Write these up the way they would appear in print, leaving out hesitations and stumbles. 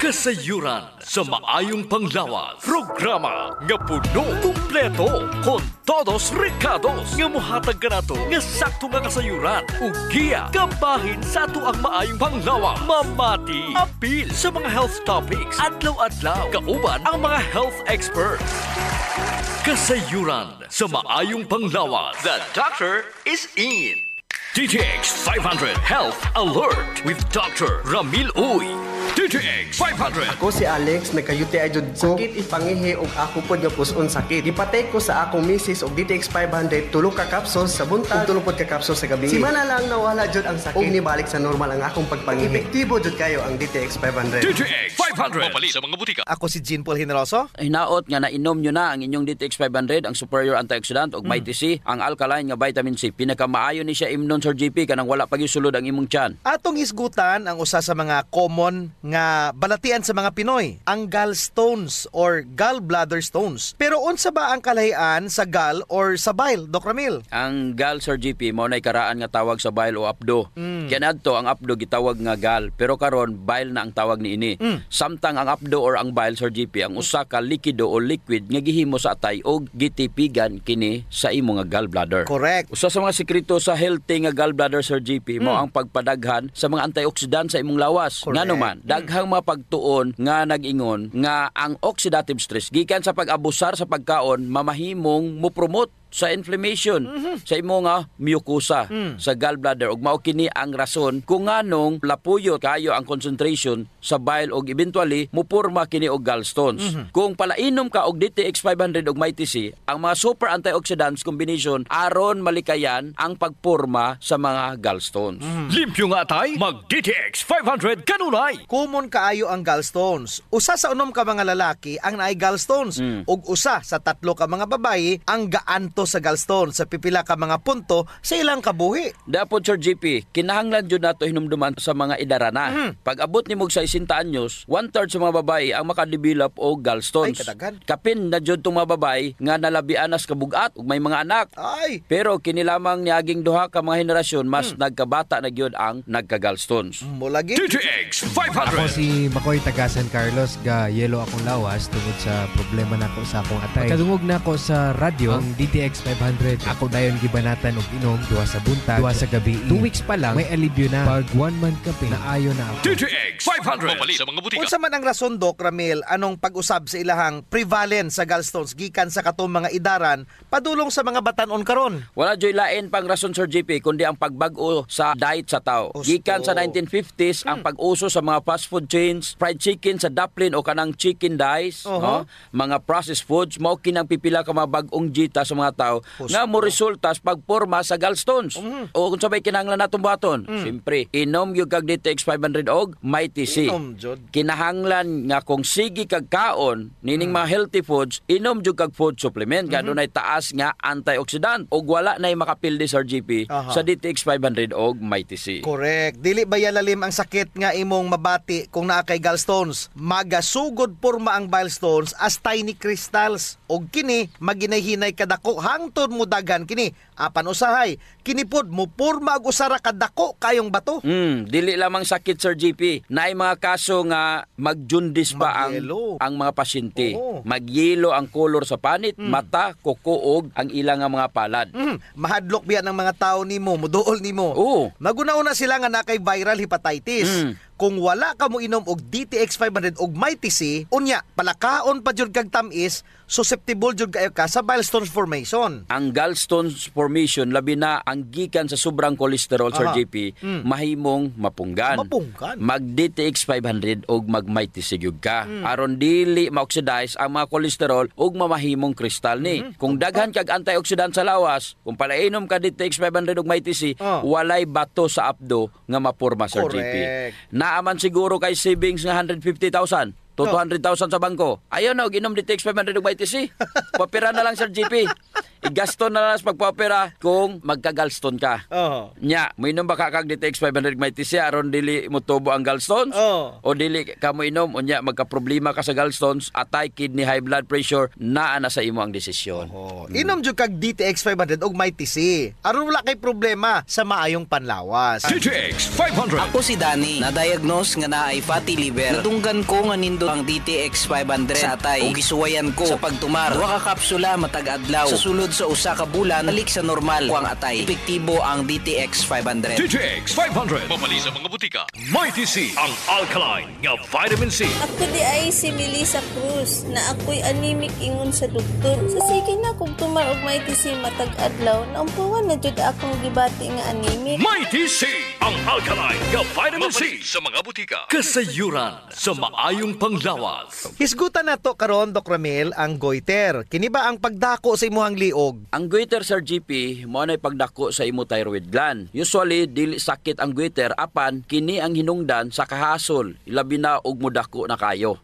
Kasayuran sa maayong panglawas. Programa nga puno, kumpleto, con todos recados nga muhatag ka nato nga sakto nga kasayuran. Ug giya kabahin sa ato ang maayong panglawas. Mamati, apil sa mga health topics. Adlaw-adlaw, kauban ang mga health experts. Kasayuran sa maayong panglawas. The doctor is in. DTX 500 Health Alert with Dr. Ramil Uy. DTX 500. Ako si Alex, nagkayuti ay jud ko. Sakit ipangihi og ako pod nga puson sakit. Gipatay ko sa akong misis og DTX 500 tulo ka capsules sa buntag ug tulo pod ka capsules sa gabi. Simana lang nawala jud ang sakit. Og nibalik sa normal ang akong pagpangihi. Epektibo jud kayo ang DTX 500. DTX 500. Mapali sa mga butika. Ako si Jean Paul Generoso. Hinaot nga nainom nyo na ang inyong DTX 500, ang superior antioxidant ug Mighty C, ang alkaline nga vitamin C. Pinakamaayo ni siya imnon Sir GP kanang wala pagisulod ang imong tiyan. Atong hisgutan ang usa sa mga common nga balatian sa mga Pinoy, ang gallstones or gallbladder stones. Pero unsa ba ang kalahian sa gall or sa bile, Doc Ramil? Ang gall, Sir GP, mao nay karaan nga tawag sa bile o abdo. Kanadto ang abdo gitawag nga gall, pero karon bile na ang tawag niini. Samtang ang abdo or ang bile, Sir GP, ang usa ka likido o liquid nga gihimo sa atay o gitipigan kini sa imo nga gallbladder. Correct. Usa sa mga sekreto sa healthy nga gallbladder, Sir GP, mao ang pagpadaghan sa mga antioxidant sa imong lawas. Correct. Ngano man, daghang mapagtuon nga nag-ingon nga ang oxidative stress gikan sa pag-abusar sa pagkaon mamahimong mo-promote sa inflammation sa imo nga mucosa sa gallbladder ug mao kini ang rason kung nganong lapuyo kayo ang concentration sa bile ug eventually muporma kini og gallstones. Kung palainom ka og DTX 500 ug Mighty C, ang mga super antioxidants combination aron malikayan ang pagporma sa mga gallstones. Limpyo nga tay, mag DTX 500 kanunay. Common kaayo ang gallstones. Usa sa unom ka mga lalaki ang naay gallstones ug usa sa tatlo ka mga babayi ang gaanto sa gallstones sa pipila ka mga punto sa ilang kabuhi. Dapat, Sir GP, kinahanglan dyan nato hinumduman sa mga idarana. Pag abot ni mog sa 60 anyos, 1/3 sa mga babae ang makadevelop o gallstones. Ay, kadaghan. Kapin na dyan itong mga babae nga nalabian nas kabugat ug may mga anak. Ay! Pero kinilamang niaging duha ka mga henerasyon mas nagkabata na gyud ang nagka-gallstones. Mulagi. DTX Ako 500. si Makoy taga San Carlos ga yelo akong lawas tungod sa problema nako sa akong atay. Pagkadungog nako sa radyo ang DTX 500 ako dayon gibanatan og inom duha sa buntag, duha sa gabi. 2 weeks pa lang may alibyo na. Pag 1 month kape naayo na ako. DTX 500. Mapali sa mga butika. Unsa man ang rason, Doc Ramil, anong pag-usab sa ilahang prevalence sa gallstones gikan sa katong mga idaran padulong sa mga batan-on karon? Wala joy lain pang rason, Sir GP, kundi ang pagbag-o sa diet sa tao. Osto. Gikan sa 1950s ang pag-uso sa mga fast food chains, fried chicken sa Dublin o kanang chicken dice, no? Mga processed foods, mao kinang pipila ka mga bag-ong jita sa mga tao nga mo resulta sa pagporma sa gallstones. O kung sabay kinahanglan natong buhaton, siyempre, inom yung kag DTX 500 og Mighty C. Inom, jud. Kinahanglan nga kung sige kag kaon nining mga healthy foods, inom jud kag food supplement nga dunay taas nga antioxidant ug wala nay makapildi sa GP sa DTX 500 og Mighty C. Correct. Dili ba yalalim ang sakit nga imong mabati kung naa kay gallstones? Magasugod porma ang gallstones as tiny crystals og kini maginayhinay kadako hangtod mo daghan kini apan usahay kini pod mo porma og usara kadako kayong bato. Dili lamang sakit, Sir GP. Naay mga kaso nga magjundis pa Magyelo. ang mga pasyente. Oo. Magyelo ang kolor sa panit, mata, kuko ug ang ilang nga mga palad. Mahadlok biya ng mga tao nimo, muduol nimo. Oo. Maguna-una sila nga nakay viral hepatitis. Kung wala ka mo inom og DTX 500 og Mighty C, unya palakaon pa jud kag tamis, susceptible jud kayo ka sa gallstones formation. Ang gallstones formation labi na ang gikan sa sobrang kolesterol, Sir JP, mahimong mapunggan. Mapunggan. Mag DTX 500 og mag Mighty C gyud ka. Aron dili ma-oxidize ang mga kolesterol ug mamahimong kristal ni. Kung daghan kag antioxidant sa lawas, kung palainom ka DTX 500 og Mighty C, walay bato sa abdo nga maporma, Sir JP. Correct. Naaman siguro kay savings nga 150,000 to 200,000 sa bangko. Ayaw na og inom DTX 500 og Mighty C. Papira na lang, Sir GP. Igaston na lang sa pagpa-opera kung magka-gallstone ka. Oh. Nya, mo inom ba ka kag DTX 500 may tisi aron dili mo tubo ang gallstones? Oh. O dili ka mo inom unya magka-problema ka sa gallstones, atay kidney, high blood pressure, naa na sa imo ang desisyon. Oh. Inom jud kag DTX 500 og may tisi. Aron wala kay problema sa maayong panlawas. DTX 500. Ako si Danny, na-diagnose nga naay fatty liver. Natunggan ko nga nindo ang DTX 500 sa atay ug gisuwayan ko sa pagtumar. Duha ka kapsula matag adlaw. Sa sulod sa usa ka bulan, balik sa normal ko ang atay. Epektibo ang DTX 500. DTX 500. Mabali sa mga butika. Mighty C, ang alkaline nga vitamin C. Ako di ay si Melissa Cruz na ako'y anemic ingon sa doktor. Sa sige na kung tumar og may tisi matag adlaw, naumpuan na jud akong gibati nga anemic. Mighty C, ang alkaline nga vitamin C sa mga butika. Kasayuran sa maayong panglawas. Hisgutan nato karon Dok Ramil ang goiter. Kini ba ang pagdako sa imuhang liog? Ang goiter, Sir GP, mo na pagdako sa imo thyroid gland. Usually, dili sakit ang goiter apan kini ang hinungdan sa kahasol, ilabi na og modako na kayo.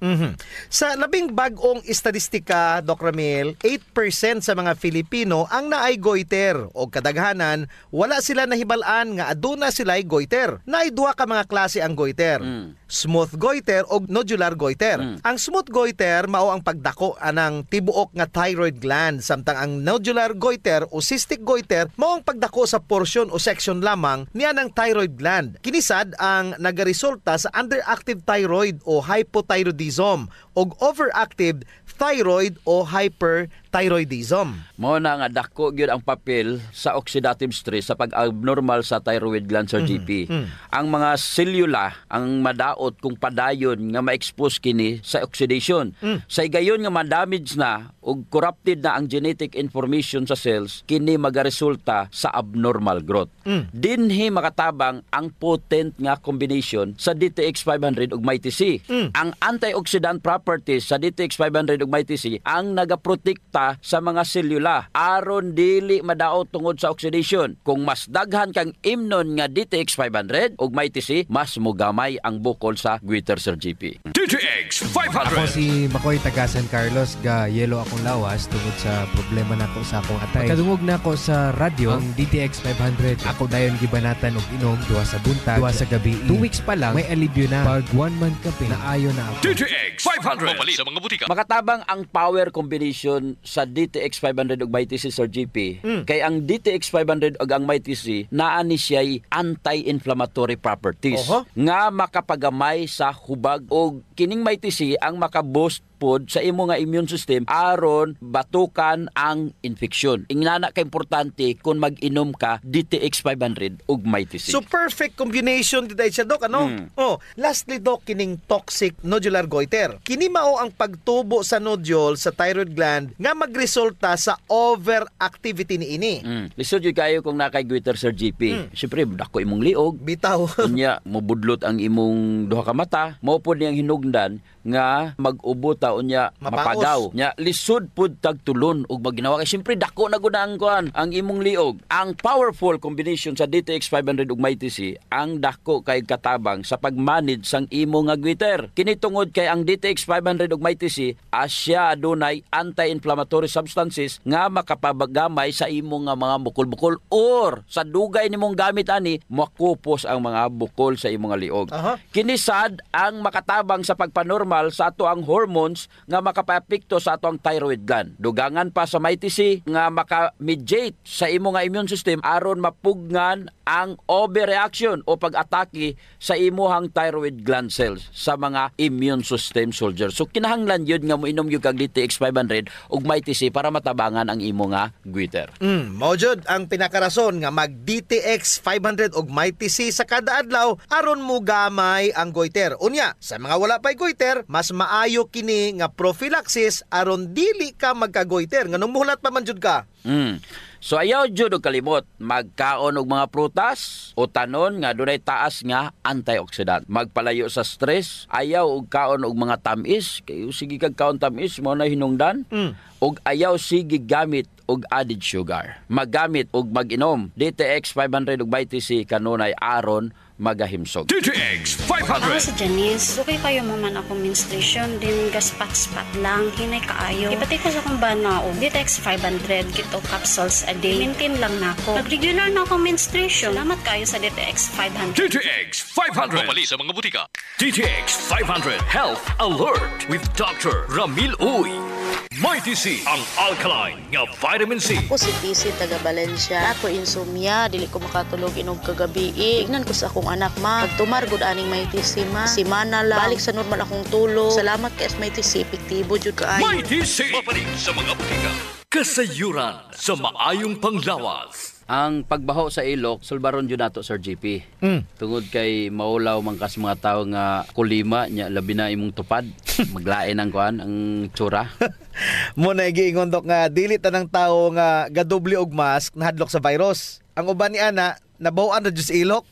Sa labing bag-ong estadistika, Dok Ramil, 8% sa mga Filipino ang naay goiter o kadaghanan wala sila nahibal-an nga aduna sila'y goiter. Naay duha ka mga klase ang goiter. Smooth goiter o nodular goiter. Ang smooth goiter mao ang pagdako anang tibuok nga thyroid gland, samtang ang nodular goiter o cystic goiter mao ang pagdako sa portion o section lamang niya ng thyroid gland. Kinisad ang nagaresulta sa underactive thyroid o hypothyroidism o overactive thyroid o hyperthyroidism. Mao na nga dako gyud ang papel sa oxidative stress sa pag-abnormal sa thyroid gland, Sir GP. Ang mga selula ang madaot kung padayon nga ma-expose kini sa oxidation. Sa gayon nga ma-damage na ug corrupted na ang genetic information sa cells, kini magaresulta sa abnormal growth. Dinhi makatabang ang potent nga combination sa DTX 500 ug Mighty C. Ang antioxidant properties sa DTX 500 ug Mighty C ang nagaprotekta sa mga selula aron dili madaot tungod sa oxidation. Kung mas daghan kang imnon nga DTX 500 ug Mighty C, mas mugamay ang bukol sa goiter, Sir GP. DTX Ako 500. si Makoy taga San Carlos, ga yelo akong lawas tungod sa problema nako sa akong atay. Pagkadungog nako sa radyo ang DTX 500, ako dayon gibanatan og inom duha sa buntag, duha sa gabi. 2 weeks pa lang may alibyo na. Pag 1 month kape, naayo na ako. DTX 500. Mabali sa mga butika. Makatabang ang power combination sa DTX 500 ug Mighty C, Sir GP. Kay ang DTX 500 ug ang Mighty C naa ni siya'y anti-inflammatory properties nga makapagamay sa hubag, og kining Mighty C ang makaboost pod sa imo nga immune system aron batukan ang infeksyon. Ingana ka importante kung mag-inom ka DTX 500 ug Mighty C. So perfect combination dito siya, Dok, ano? Oh, lastly, Dok, kining toxic nodular goiter. Kini mao ang pagtubo sa nodule sa thyroid gland nga magresulta sa overactivity niini. Lisod yun kayo kung nakay goiter, Sir GP. Siyempre, dako imong liog. Bitaw. Unya, mubudlot ang imong duha ka mata. Mao pod niyang hinugdan nga mag-ubo ta unya Mapaos. mapagaw. Nya lisod pud tagtulon ug maginawa kay siyempre dako na gud ang kuan ang imong liog. Ang powerful combination sa DTX 500 ug Mighty C ang dako kay katabang sa pag-manage sang imo nga goiter. Kini tungod kay ang DTX 500 ug Mighty C asya adunay anti-inflammatory substances nga makapagamay sa imo nga mga bukol-bukol or sa dugay nimong gamit ani makupos ang mga bukol sa imo nga liog. Kini sad ang makatabang sa pagpanormal sa ato ang hormones nga makapaapekto sa ato ang thyroid gland. Dugangan pa sa Mighty C nga maka-mediate sa imo nga immune system aron mapugnan ang overreaction o pag-atake sa imuhang thyroid gland cells sa mga immune system soldiers. So kinahanglan yun nga moinom yung kag DTX 500 ug Mighty C para matabangan ang imo nga goiter. Mao jud ang pinakarason nga mag DTX 500 og Mighty C sa kada adlaw aron mo gamay ang goiter. Unya, sa mga wala pay goiter, mas maayo kini nga prophylaxis aron dili ka magka-goiter. Nganong muhulat pa man jud ka. So ayaw jud og kalimot magkaon og mga prutas o tanon nga dunay taas nga antioxidant. Magpalayo sa stress, ayaw og kaon og mga tamis, kay sige kag kaon tamis mo na hinungdan. og ayaw sige gamit og added sugar. Magamit og mag-inom DTX 500 ug BTC kanunay aron magahimsog. DTX Ako 500. si Janice, okay kayo maman ako menstruation, din gaspat-spat lang, hinay kaayo. Ipati ko sa kong bana o DTX 500, kito capsules a day. Maintain lang na ako. Nag-regular na ako menstruation. Salamat kayo sa DTX 500. DTX 500. Pumali sa mga butika. DTX 500 Health Alert with Dr. Ramil Uy. Mighty C, ang alkaline nga vitamin C. Ako si PC taga Valencia. Ako insomnia, dili ko makatulog inog kagabi. Ignan ko sa akong anak ma. Pagtumar gud aning may TC ma. Simana lang. Balik sa normal akong tulog. Salamat kay may TC, epektibo jud kaayo. Mighty C. Mapalik sa mga butika. Kasayuran sa maayong panglawas. Ang pagbaho sa ilok, sulbaron yun nato, Sir GP. Tungod kay maulaw mangkas mga tao nga kulima, nya labi na imong tupad. Maglain ang kuan, ang tsura. Mo na giingon dok nga dili tanang tawo nga gadoble og mask nahadlok sa virus. Ang uban ni ana nabawan na jud sa ilok.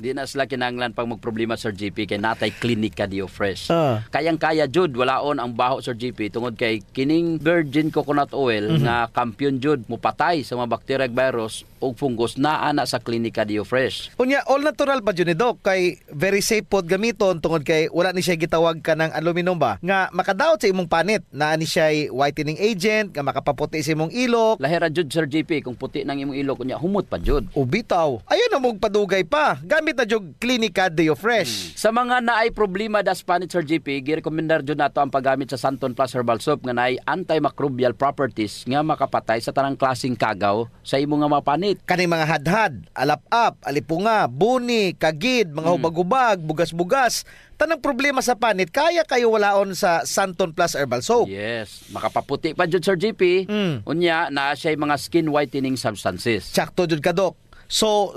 Di na sila kinanglan pag magproblema, Sir GP, kay natay Clinica Dio Fresh. Ah. Kayang-kaya jud, walaon ang baho, Sir GP, tungod kay kining virgin coconut oil nga kampiyon jud mupatay sa mga bacteria, virus ug fungus naa na sa Clinica Dio Fresh. Unya all natural pa jud ni dok kay very safe pod gamiton tungod kay wala ni siya gitawag ka ng aluminum ba nga makadaot sa imong panit. Naa ni siya whitening agent nga makapaputi sa imong ilok. Lahira jud, Sir GP, kung puti nang imong ilok unya humot pa jud. Ubitaw. Ayun na mong padugay pa. Gamit na jud Clinica Dio Fresh. Sa mga naay problema das panit, Sir GP, girekomendar jud nato ang paggamit sa Santon Plus Herbal Soap nga naay antimicrobial properties nga makapatay sa tanang klaseng kagaw sa imong nga mga panit. Kaning mga hadhad, alap-ap, alipunga, buni, kagid, mga hubag-hubag, bugas-bugas, tanang problema sa panit, kaya kayo walaon sa Santon Plus Herbal Soap. Yes, makapaputi pa jud, Sir GP. Unya na siya mga skin whitening substances. Tsakto jud ka, Dok. So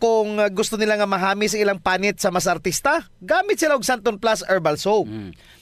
kung gusto nila nga mahami sa ilang panit sa mas artista, gamit sila og Santon Plus Herbal Soap.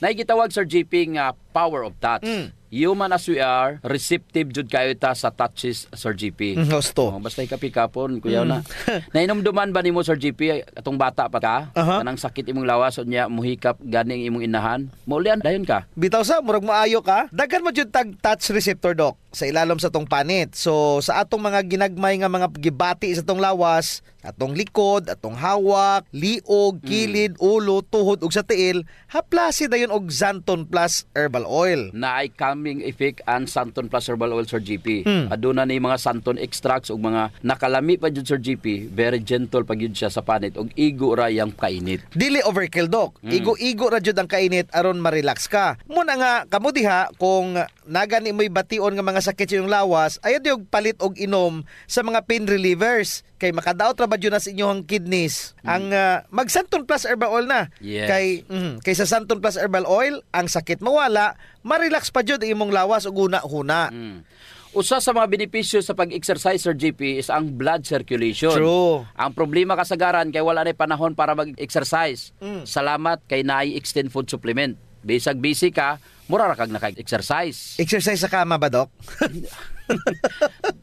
Naigitawag, Sir GP, nga power of touch. Human as we are, receptive jud kayo ta sa touches, Sir GP. Gusto. Basta ikapikapon, kuyaw na. Nainomduman ba nimo, Sir GP, atong bata pa ka? Kanang sakit imong lawas unya muhikap ganing imong inahan. Maulian dayon ka. Bitaw sa murag maayo ka. Daghan mo jud tag touch receptor, Dok, sa ilalom sa tong panit. So sa atong mga ginagmay nga mga gibati sa tong lawas, atong likod, atong hawak, liog, kilid, ulo, tuhod ug sa tiil, haplasi dayon og Santon Plus Herbal Oil. Na ay calming effect ang Santon Plus Herbal Oil, Sir GP. Aduna ni mga Santon extracts ug mga nakalami pa jud, Sir GP. Very gentle pag yun siya sa panit ug igo ra yang kainit. Dili overkill, Dok. Igo-igo ra jud ang kainit aron ma-relax ka. Muna nga kamo diha kung nagani mo'y bation nga mga sakit sa iyong lawas, ayaw diog palit og inom sa mga pain relievers kay makadaot ra ba jud na sa inyong kidneys. Ang mag Santon Plus Herbal Oil na. Yes. Kay sa Santon Plus Herbal Oil, ang sakit mawala, ma-relax pa jud ang imong lawas ug huna-huna. Usa sa mga benepisyo sa pag-exercise, Sir GP, is ang blood circulation. True. Ang problema kasagaran kay wala na panahon para mag-exercise. Salamat kay naay extend food supplement. Bisag busy ka, mura ra kag naka-exercise. Exercise sa kama ba, Dok?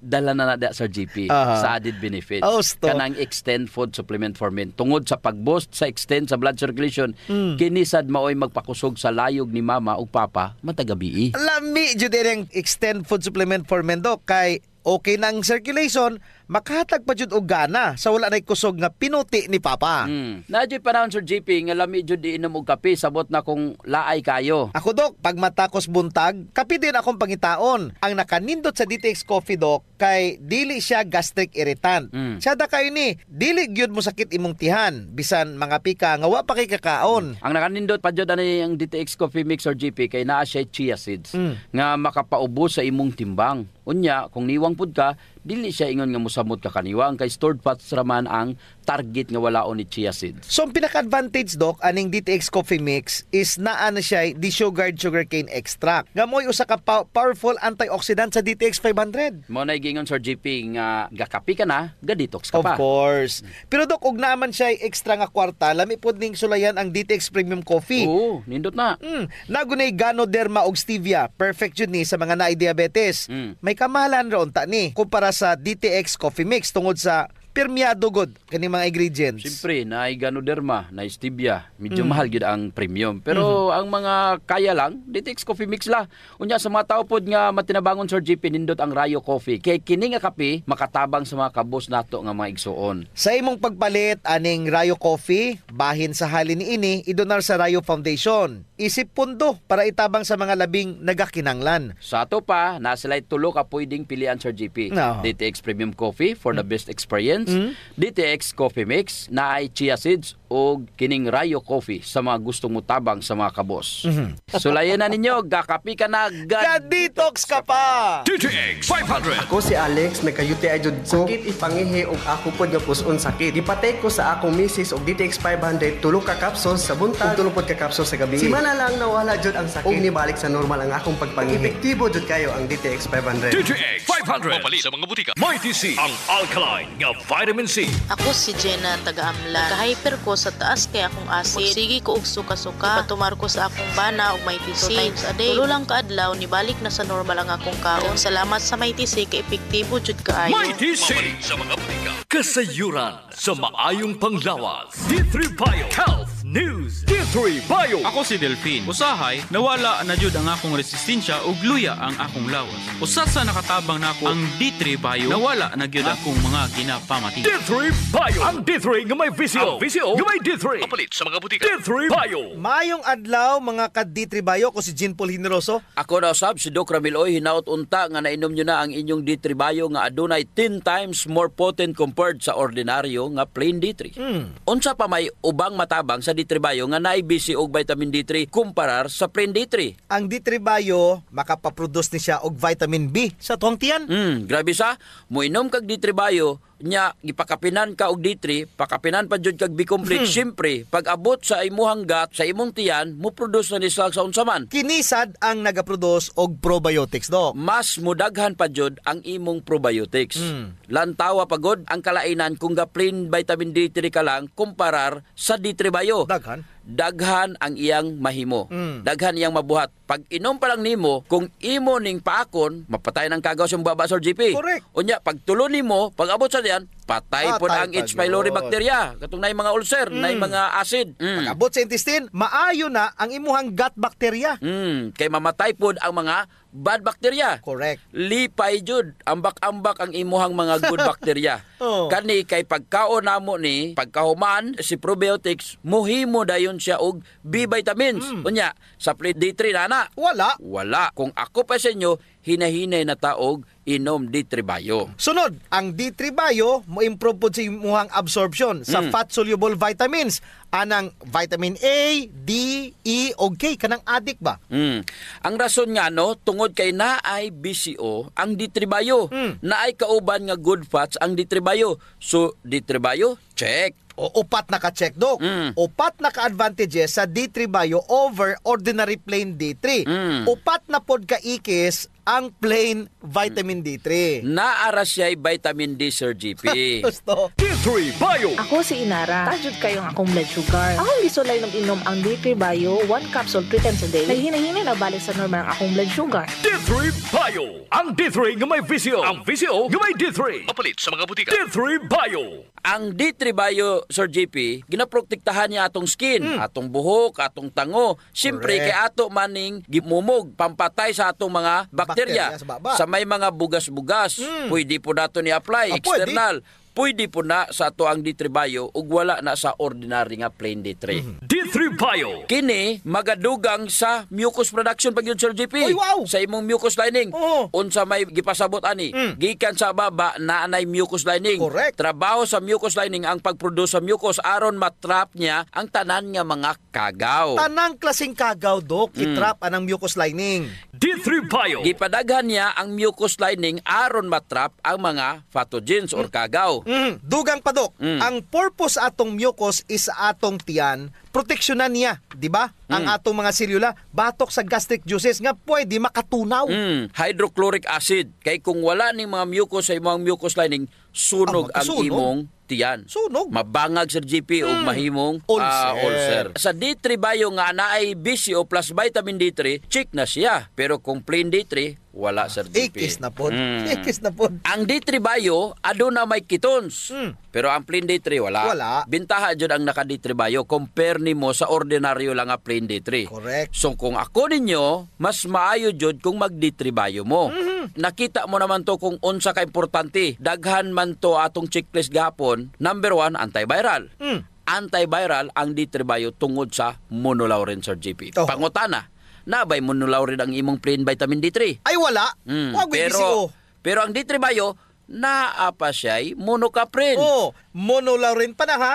Dala na da, Sir GP, sa added benefits. Austo. Kanang extend food supplement for men. Tungod sa pag-boost sa extend sa blood circulation, kinisad maoy magpakusog sa layog ni mama ug papa matagabi. Lami jud ang extend food supplement for men, Dok, kay okay nang circulation, makahatag pa jud og gana sa wala nay kusog nga pinuti ni papa. Nadyo panahon, Sir GP, nga lami jud iinom og kape, sabot na kung laay kayo. Ako, Dok, pag matakos buntag, kape din akong pangitaon. Ang nakanindot sa DTX Coffee, Dok, kay dili siya gastric irritant. Siya da kayo ni, dili gyud mo sakit imong tihan, bisan mga pika nga wa pa kay kakaon. Ang nakanindot pa jud ani ang DTX Coffee Mix, Sir GP, kay naa siya chia seeds nga makapaubos sa imong timbang. Unya, kung niwang pud ka, dili siya ingon nga mosamot ka kaniwang kay stored fats raman ang target nga walaon ni chia seeds. So ang pinaka-advantage, Dok, aning DTX Coffee Mix is naa na siya desugared sugarcane extract. Nga mo'y usa ka powerful antioxidant sa DTX 500. Mo na gingon, Sir GP, nga gakapi ka na, ga-detox ka Of pa. course. Pero, Dok, ug naman siya extra nga kwarta, lami pod ning sulayan ang DTX Premium Coffee. Oo, nindot na. Nagunay Ganoderma og stevia. Perfect yun ni sa mga naay diabetes. May kamahalan ra unta ni kumpara sa DTX Coffee Mix tungod sa Pirmiyado god kani mga ingredients. Siyempre, na Ganoderma, na Stevia, medyo mahal gid ang premium. Pero ang mga kaya lang, DTX Coffee Mix la. Unya sa mga tao pod nga matinabangon Sir JP nindot ang Rayo Coffee. Kay kini nga kape makatabang sa mga kabos nato nga mga igsuon. Sa imong pagpalit aning Rayo Coffee, bahin sa halin niini idonar sa Rayo Foundation. Isip pundo para itabang sa mga labing nagakinanglan. Sa ato pa, na sila'y tulo ka pwedeng pilian Sir JP. No. DTX Premium Coffee for the best experience. DTX Coffee Mix na ay chia seeds o kining Rayo Coffee sa mga gustong mutabang sa mga kabos. Sulayan na ninyo, gakapi ka na, Ga-detox ka pa! DTX 500. Ako si Alex, nagka-UTI jud ko. Sakit ipangihi og ako pod nga puson sakit. Gipatay ko sa akong misis og DTX 500 tulo ka capsules sa buntag ug tulo pod ka capsules sa gabi. Simana lang nawala jud ang sakit. Og nibalik sa normal ang akong pagpangihi. Epektibo jud kayo ang DTX 500. DTX 500. Mapalit sa mga butika. Mighty C, ang alkaline nga vitamin C. Ako si Jenna taga-Amlan. Ka-hyper ko sa taas kay akong acid. Sige ko og suka-suka. Patumar ko sa akong bana og may TC. 2 times a day. Tulo lang kaadlaw nibalik na sa normal ang akong kaon. Salamat sa may TC kay epektibo jud kaayo. Mighty C, mapalit sa mga butika. Kasayuran sa maayong panglawas. D3 Bio Health News. D3 Bio. Ako si Delphine. Usahay, nawala na jud ang akong resistensya ug luya ang akong lawas. Usa sa nakatabang nako ang D3 Bio, nawala na gyud akong mga ginapamati. D3 Bio. Ang D3 nga may VCO. Ang VCO nga may D3. Mapalit sa mga butika. D3 Bio. Mayong adlaw mga ka-D3 Bio ko si Jean Paul Generoso. Ako na usab si Doc Ramiloy, hinaut unta nga nainom nyo na ang inyong D3 Bio nga adunay 10 times more potent compared sa ordinaryo nga plain D3. Unsa pa may ubang matabang sa D3 Bio nga naay BC og vitamin D3 kumparar sa plain D3. Ang D3 Bio makapaproduce ni siya og vitamin B sa tuwang tiyan. Grabe sa, muinom kag D3 Bio, nya gipakapinan ka og D3, pakapinan pa jud kag B-complex. Siyempre, pag abot sa imuhang gut, sa imong tiyan, mo produce na ni sa unsaman. Kinisad ang nagaproduce og probiotics do. Mas mudaghan pa jud ang imong probiotics. Lantawa pagod ang kalainan kung ga plain vitamin D3 ka lang kumparar sa D3 Bio. Daghan ang iyang mahimo. Daghan iyang mabuhat. Pag inom pa lang nimo, kung imo ning paakon, mapatay ng kagaw sa baba Sir JP. Correct. Unya, pag tulo nimo, pag abot sa diyan, patay po na ang H. pylori bacteria. Katong na mga ulcer, na mga acid. Pag abot sa intestine, maayo na ang imuhang gut bacteria. Kay mamatay po ang mga bad bacteria. Correct. Lipay jud, ambak-ambak ang imuhang mga good bacteria. Kani kay pagkaon namo ni, pagkahuman si probiotics, muhimo dayon siya og B vitamins. Unya, sa plain D3 na wala. Kung ako pa sa inyo, hinahinay na taog inom D3 Bio. Sunod, ang D3 Bio mo improve po sa imuhang absorption sa fat-soluble vitamins. Anang vitamin A, D, E, o K. Kanang adik ba? Ang rason nga tungod kay naay BCO ang D3 Bio. Naay kauban nga good fats ang D3 Bio. So, D3 Bio, check. O upat na ka-check, Dok. Upat na ka-advantages sa D3 Bio over ordinary plain D3. Upat na pod ka-ikis ang plain vitamin D3. Naara siya'y vitamin D, Sir GP. Gusto. D3 Bio. Ako si Inara. Tajud kayo ang akong blood sugar. Akong gisulay ng inom ang D3 Bio, 1 capsule 3 times a day. Naghinay-hinay na balik sa normal ang akong blood sugar. D3 Bio. Ang D3 nga may VCO. Ang VCO nga may D3. Mapalit sa mga butika. D3 Bio. Ang D3 Bio, Sir JP, ginaprotektahan niya atong skin, atong buhok, atong tango. Siyempre, kay ato maning gimumog, pampatay sa atong mga bakterya. Sa may mga bugas-bugas, pwede po nato ni-apply, external. Pwede po na sa ato ang D3 Bio ug wala na sa ordinary nga plain D3. D3 Bio. Kini magadugang sa mucus production pag yun, Sir JP. Oy, wow! Sa imong mucus lining. Unsa may gipasabot ani? Gikan sa baba na anay mucus lining. Correct. Trabaho sa mucus lining ang pagproduce sa mucus aron matrap niya ang tanan nga mga kagaw. Tanang klaseng kagaw, Dok, itrap anang mucus lining. D3 Bio. Gipadaghan niya ang mucus lining aron matrap ang mga pathogens or kagaw. Dugang pa, Dok. Ang purpose atong mucus is atong tiyan, proteksyonan niya, di ba? Ang atong mga selula, batok sa gastric juices nga pwede makatunaw. Hydrochloric acid. Kay kung wala ning mga mucus sa imong mucus lining, sunog ang magkasunog? imong tiyan. Sunog. Mabangag Sir GP o mahimong ulcer. Sa D3 Bio nga naay BCO plus vitamin D3, check na siya. Pero kung plain D3, wala Sir GP. Ikis na po. Ikis na po. Ang D3 Bio, aduna may ketones. Pero ang plain D3, wala. Bintaha dyan ang naka D3 Bio. Compare nimo sa ordinaryo lang nga plain D3. Correct. So kung ako ninyo, mas maayo dyan kung mag D3 Bio mo. Nakita mo naman to kung unsa ka importante. Daghan man to atong checklist gapon. Number 1, antiviral. Antiviral ang D3 Bio tungod sa monolaurin Sir GP. Pangutana, nabay monolaurin ang imong plain vitamin D3? Ay wala. Pero ang D3 Bio, naa pa siya'y monocaprin. Monolaurin pa na ha.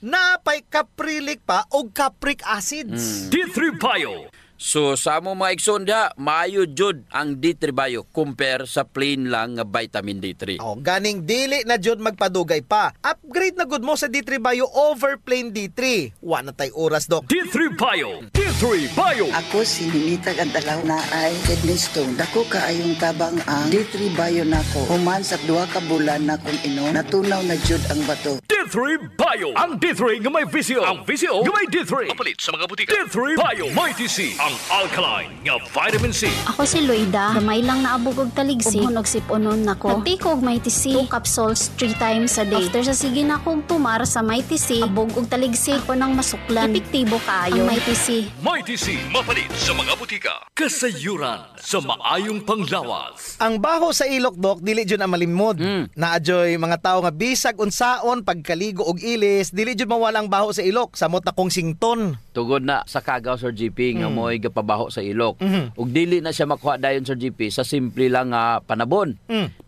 Napay caprilic pa o capric acids. D3 Bio. So sa among mga igsoon diha, maayo jud ang D3 Bio compare sa plain lang nga vitamin D3. Ganing dili na jud magpadugay pa. Upgrade na gud mo sa D3 Bio over plain D3. Wa na tay oras, Dok. D3 Bio. D3 Bio. Ako si Ninitag Adalaw na ay kidney stone. Dako kaayong tabang ang D3 Bio nako. Human sa 2 ka bulan na kung inom, natunaw na jud ang bato. D3 Bio. Ang D3 nga may VCO. Ang VCO nga may D3. Mapalit sa mga butika. D3 Bio. May TC. Ang alkaline nga vitamin C. Ako si Loida, gamay lang naabog og taligsi, ug nagsip-unon nako. Nagtiko og Mighty C, 2 capsules 3 times a day. After sa sige na akong tumar sa Mighty C, abog og taligsi ako nang masuklan. Epektibo kaayo ang Mighty C. Mighty C, mapalit sa mga butika. Kasayuran sa maayong panglawas. Ang baho sa ilok, Dok, dili jud ang malimod. Naadyoy mga tao nga bisag unsaon pagkaligo og ilis, dili jud mawala ang baho sa ilok. Samot akong sington. Tugod na sa kagaw Sir GP nga mo'y gapabaho sa ilok. Ug dili na siya makuha dayon Sir GP sa simple lang nga panabon.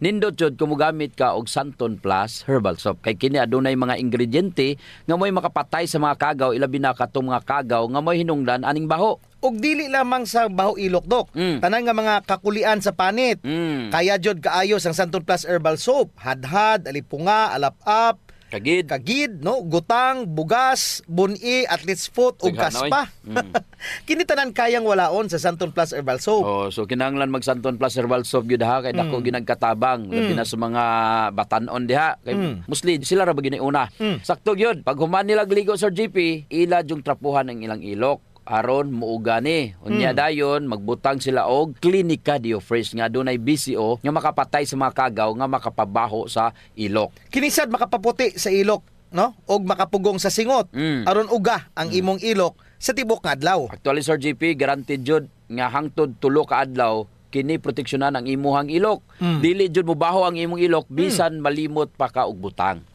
Nindot jud kung mogamit ka og Santon Plus herbal soap. Kay kini adunay mga ingrediente nga mo'y makapatay sa mga kagaw, ilabi na katong mga kagaw nga mo'y hinungdan aning baho. Og dili lamang sa baho ilok, Dok. Tanan nga mga kakulian sa panit. Kaya jud kaayos ang Santon Plus herbal soap. Hadhad, alipunga, alap-up, kagid, no, gutang, bugas, buni, athlete's foot ug kaspa. Kini tanan kayang walaon sa Santon Plus herbal soap. So kinahanglan mag Santon Plus herbal soap gyud ha kay dako ginagkatabang labi na sa mga batan-on diha kay mostly sila ra ba giniuna. Sakto gyud pag human nila ligo Sir GP, ila jung trapuhan ang ilang ilok aron muugani. Unya dayon magbutang sila og Clinica Diofresh nga dunay BCO nga makapatay sa mga kagaw nga makapabaho sa ilok. Kinisad makapaputi sa ilok, no? Og makapugong sa singot aron uga ang imong ilok sa tibok nga adlaw. Actually Sir GP, guaranteed jud nga hangtod 3 ka adlaw kini proteksyonan ang imuhang ilok. Dili jud mubaho ang imong ilok bisan malimot pa ka og butang.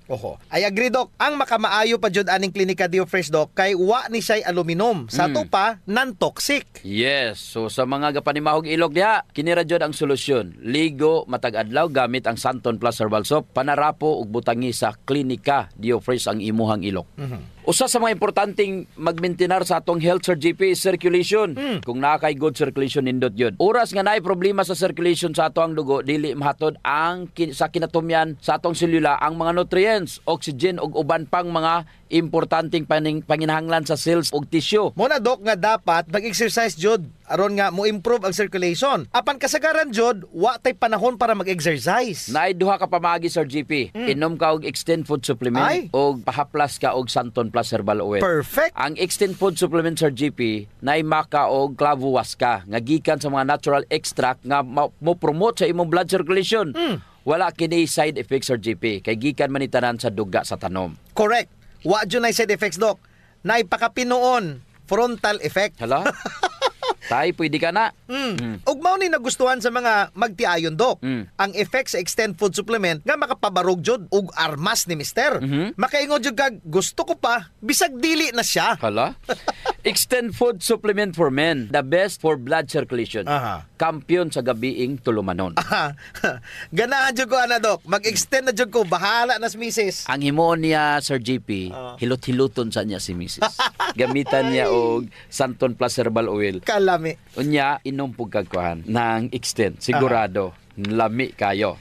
I agree, Dok. Ang makamaayo pa jud aning Clinica Diofresh, Dok, kay wa ni siya'y aluminum. Sa to pa, non-toxic. Yes. So sa mga gapanimahog ilok diha, kini ra jud ang solusyon. Ligo matag adlaw gamit ang Santon Plus herbal soap, panarapo ug butangi sa Clinica Diofresh ang imuhang ilok. Usa sa mga importanteng magmaintenar sa atong health Sir GP is circulation. Kung naa kay good circulation nindot yun. Oras nga naay problema sa circulation sa atong dugo, dili mahatod ang sa kinatumyan sa atong selula ang mga nutrients, oxygen ug uban pang mga importanteng panginahanglan sa cells ug tissue. Muna, Dok, nga dapat mag-exercise jud aron nga mo improve ang circulation. Apan kasagaran jud wa tay panahon para mag-exercise. Naay duha ka pamaagi Sir GP. Inom ka og Extend Food Supplement og pahaplas ka og Santon Plus herbal oil. Perfect. Ang Extend Food Supplement Sir GP naay maka og clavo waska nga gikan sa mga natural extract nga mo promote sa imong blood circulation. Wala kini side effects Sir GP kay gikan man itanan sa duga sa tanom. Correct. Wa jud nay side effects, Dok. Naay pakapinoon frontal effect. Hala. Tay, pwede ka na. Ug mao ni nagustuhan sa mga magtiayon, Dok. Ang effect sa Extend Food Supplement nga makapabarog jud ug armas ni Mister. Makaingon jud kag gusto ko pa bisag dili na siya. Hala. Extend Food Supplement for Men, the best for blood circulation. Kampiyon sa gabiing tulumanon. Ganahan jud ko ana, Dok. Mag-extend na jud ko, bahala na si Mrs. Ang himoon niya Sir GP, hilot-hiluton sa niya si Mrs. Gamitan niya og Santon Plus herbal oil. Kalami. Unya inom pug kagkuhan ng Extend, sigurado lami kayo.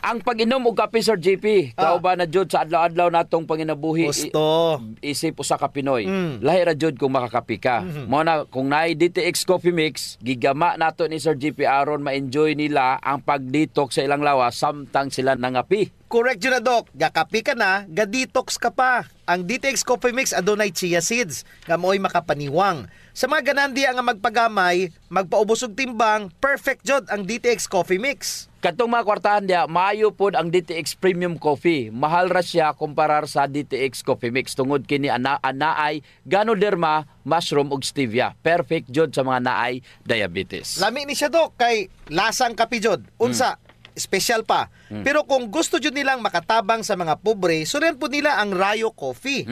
Ang pag-inom og kape Sir GP, kauban na jud sa adlaw-adlaw natong panginabuhi. Gusto. Isip usa ka Pinoy. Lahi ra jud kung makakapi ka. Mo na kung naay DTX Coffee Mix, gigama nato ni Sir GP aron ma-enjoy nila ang pag-detox sa ilang lawas samtang sila nangapi. Correct yun na, Doc. Gakapi ka na, ga-detox ka pa. Ang DTX Coffee Mix adunay chia seeds nga mo'y makapaniwang. Sa mga ganandiya nga magpagamay, magpaubos og timbang, perfect jud ang DTX Coffee Mix. Katong mga kwartahan dia, maayo pod ang DTX Premium Coffee. Mahal ra siya kumparar sa DTX Coffee Mix tungod kini anaay Ganoderma, mushroom ug stevia. Perfect jud sa mga naay diabetes. Lami ni siya, Doc, kay lasang kapi jud. Unsa? Special pa. Pero kung gusto jud nilang makatabang sa mga pobre, sunan po nila ang Rayo Coffee.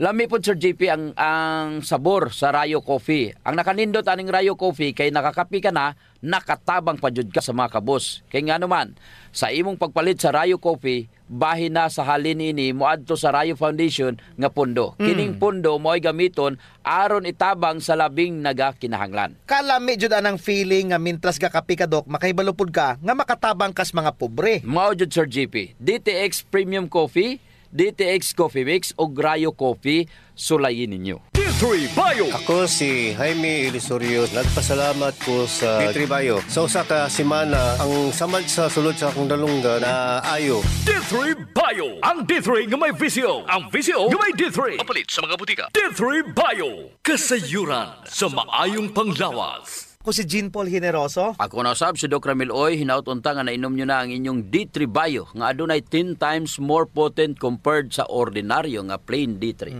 Lami po, Sir JP, ang sabor sa Rayo Coffee. Ang nakanindot aning Rayo Coffee kay nakakapi ka na, nakatabang pa jud ka sa mga kabos. Kay nga naman, sa imong pagpalit sa Rayo Coffee, bahin na sa halin ini moadto sa Rayo Foundation nga pundo. Kining pundo mo'y gamiton aron itabang sa labing nagakinahanglan. Kalami jud anang feeling nga mintras gakapi ka, Doc, makahibalo pud ka nga makatabang kas mga pobre. Mao jud, Sir JP. DTX Premium Coffee, DTX Coffee Mix o Rayo Coffee, sulayin ninyo. D3 Bio. Ako si Jaime Ilisorio. Nagpasalamat ko sa D3 Bio. Sa usa ka semana, ang samad sa sulod sa akong dalungga na ayo. D3 Bio. Ang D3 nga may visyo. Ang visyo nga may D3. Mapalit sa mga butika. D3 Bio. Kasayuran sa maayong panglawas. Ako si Jean Paul Generoso. Ako na sab si Doc Ramil Oy, hinaut-unta nga nainom nyo na ang inyong D3 Bio nga adunay 10 times more potent compared sa ordinaryo nga plain D3.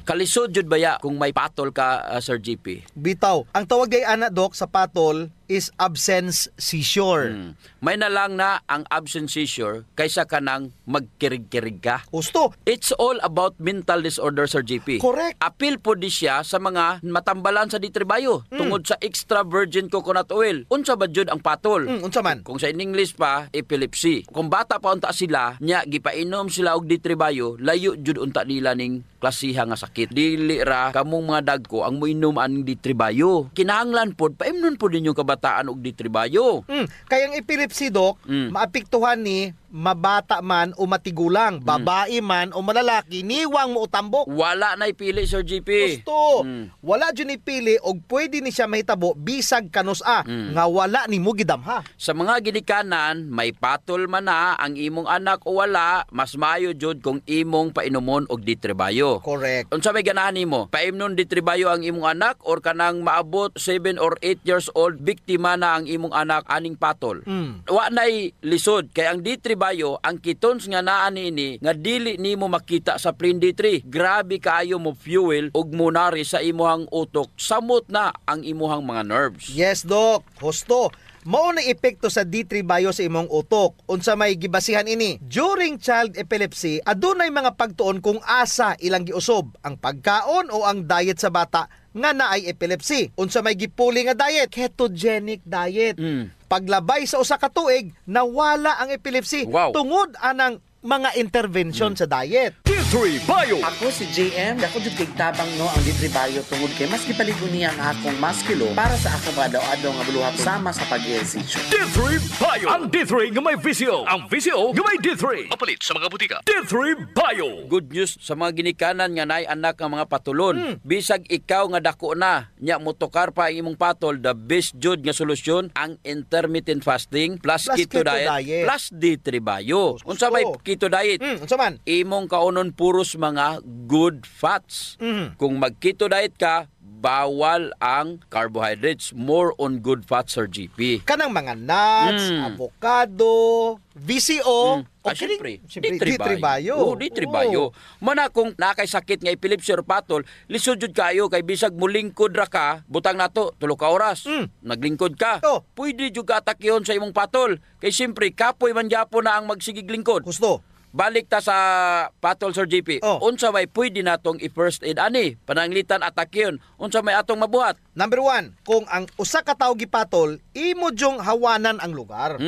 Kalisod jud baya kung may patol ka, Sir GP? Bitaw, ang tawag ay ana, Doc, sa patol is absence seizure. May na lang na ang absence seizure kaysa ka nang magkirig-kirig ka. Gusto. It's all about mental disorder, Sir GP. Correct. Appeal po di siya sa mga matambalan sa D3 Bio tungod sa extra virgin coconut oil. Unsa ba jud ang patol? Unsa man? Kung sa English pa, epilepsy. Kung bata pa unta sila, nya gipainom sila og D3 Bio, layo jud unta nila ning klasiha nga sakit. Dili ra kamong mga dagko ang moinom aning D3 Bio. Kinahanglan pod paimnon pod ninyong kabataan og D3 Bio. Kaya ang epilepsy, Doc, maapektuhan ni mabata man o matigulang, babae man o malalaki, niwang mo utambok. Wala na ipili, Sir GP. Gusto. Wala dyan ipili og pwede ni siya mahitabo bisag kanus-a nga wala ni mo gidamha. Sa mga ginikanan, may patol man na ang imong anak o wala, mas maayo jud kung imong painumon og D3 Bio. Correct. Unsa may ganahan nimo? Paimnon D3 Bio ang imong anak or kanang maabot 7 or 8 years old, biktima na ang imong anak aning patol. Wa nay lisod kay ang D3 Bio, ang ketones nga naa niini nga dili nimo makita sa plain D3. Grabe kaayo mo fuel og munari sa imuhang utok, samot na ang imuhang mga nerves. Yes, Doc. Husto. Mao na epekto sa D3 Bio sa imong utok. Unsa may gibasihan ini? During child epilepsy, adunay mga pagtuon kung asa ilang giusob, ang pagkaon o ang diet sa bata nga naay epilepsy. Unsa may gipuli nga diet? Ketogenic diet. Paglabay sa usa ka tuig, nawala ang epilepsy tungod anang mga intervention sa diet. D3 Bio. Ako si JM, ako jud kay tabang no ang D3 Bio tungod kay mas gipaligon niya ang akong maskilo para sa akong adaw-adaw nga buluhat sama sa pag-ehersisyo. D3 Bio. Ang D3 nga may visyo. Ang visyo nga may D3. Mapalit sa mga butika. D3 Bio. Good news sa mga ginikanan nga naay anak nga mga patulon. Bisag ikaw nga dako na, nya motokar pa ang imong patol, the best jud nga solusyon ang intermittent fasting plus keto diet plus D3 Bio. Unsa may keto diet? Unsa man? Imong kaunon puros mga good fats. Kung mag-keto diet ka, bawal ang carbohydrates, more on good fats, Sir GP. Kanang mga nuts, avocado, VCO, Siyempre, D3 Bio. D3 Bio. Mana kung nakay sakit nga epilepsy or patol, lisod jud kayo kay bisag mulingkod ra ka, butang nato 3 ka oras. Naglingkod ka. Pwede jud ka atakyon sa imong patol. Kay siyempre kapoy man gyapon na ang magsigig lingkod. Gusto. Balik ta sa patol, Sir GP. Unsa may pwede natong i-first aid ani? Pananglitan atakyon. Unsa may atong mabuhat? Number 1, kung ang usa ka tawo gipatol, imo jong hawanan ang lugar.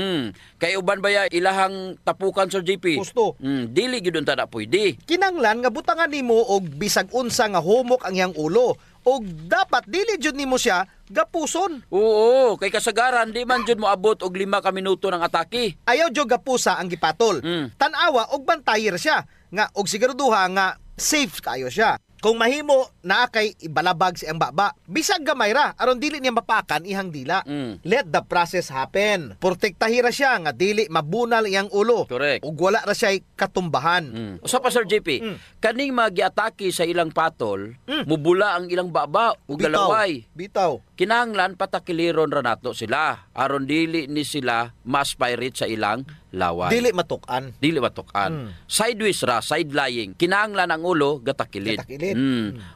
Kay uban baya ilahang tapukan, Sir GP? Gusto. Dili gyud unta na pwede. Kinanglan nga butangan nimo og bisag unsa nga humok ang iyang ulo. Og dapat dili jud nimo siya gapuson. Oo, kay kasagaran di man jud moabot og 5 ka minuto ng atake. Ayaw jud gapusa ang gipatol. Tan-awa og bantayer siya nga og siguraduha nga safe kayo siya. Kung mahimo na kay ibalabag si ang baba, bisag gamay ra aron dili niya mapakan ihang dila. Let the process happen. Protektahira siya nga dili mabunal iyang ulo. Correct. Ug wala ra siya katumbahan. Usa pa Sir JP, kaning magiatake sa ilang patol, mubula ang ilang baba ug galaway. Bitaw. Kinahanglan patakiliron ra nato sila aron dili ni sila mas pirate sa ilang laway. Dili matukan. Sideways ra, side lying. Kinahanglan ang ulo gatakilid.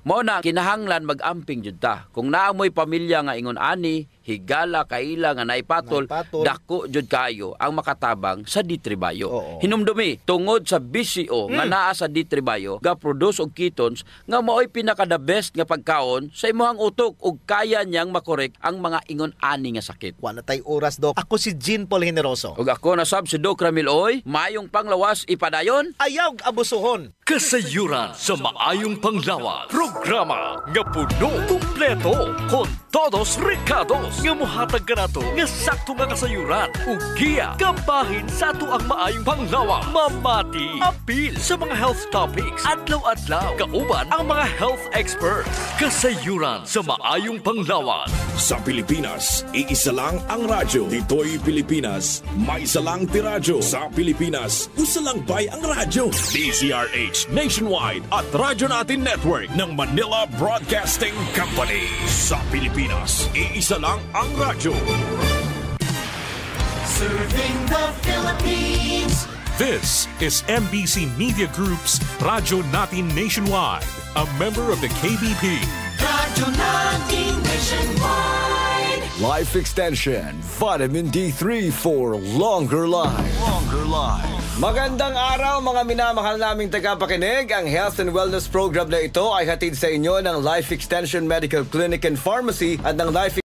Mao na kinahanglan mag-amping jud ta. Kung naamoy pamilya nga ingon ani, higala kaila nga naipatol, dako jud kayo ang makatabang sa D3 Bio. Hinumdumi tungod sa BCO nga naa sa D3 Bio, ga-produce og ketones nga mao'y pinaka the best nga pagkaon sa imong utok ug kaya niyang makorek ang mga ingon ani nga sakit. Wa na tay oras, Dok. Ako si Jean Paul Generoso. Ug ako na sab si Doc Ramil Oy, mayong panglawas ipadayon, ayaw abusuhon. Kasayuran sa maayong panglawas. Programa nga puno, kumpleto, kon todos recados nga mohatag kanato nga sakto nga kasayuran ug giya kabahin sa ato ang maayong panglawas. Mamati, apil sa mga health topics, adlaw-adlaw, kauban ang mga health experts. Kasayuran sa maayong panglawas. Sa Pilipinas, iisa lang ang radyo. Dito'y Pilipinas, may isa lang tiradyo. Sa Pilipinas, usa lang bay ang radyo. DZRH Nationwide at Radyo Natin Network ng Manila Broadcasting Company. Sa Pilipinas, iisa lang ang radyo. Serving the Philippines. This is MBC Media Group's Radyo Natin Nationwide, a member of the KBP. Radyo Natin Nationwide. Life Extension, Vitamin D3 for longer life. Magandang araw mga minamahal naming tagapakinig. Ang Health and Wellness Program na ito ay hatid sa inyo ng Life Extension Medical Clinic and Pharmacy at ng Life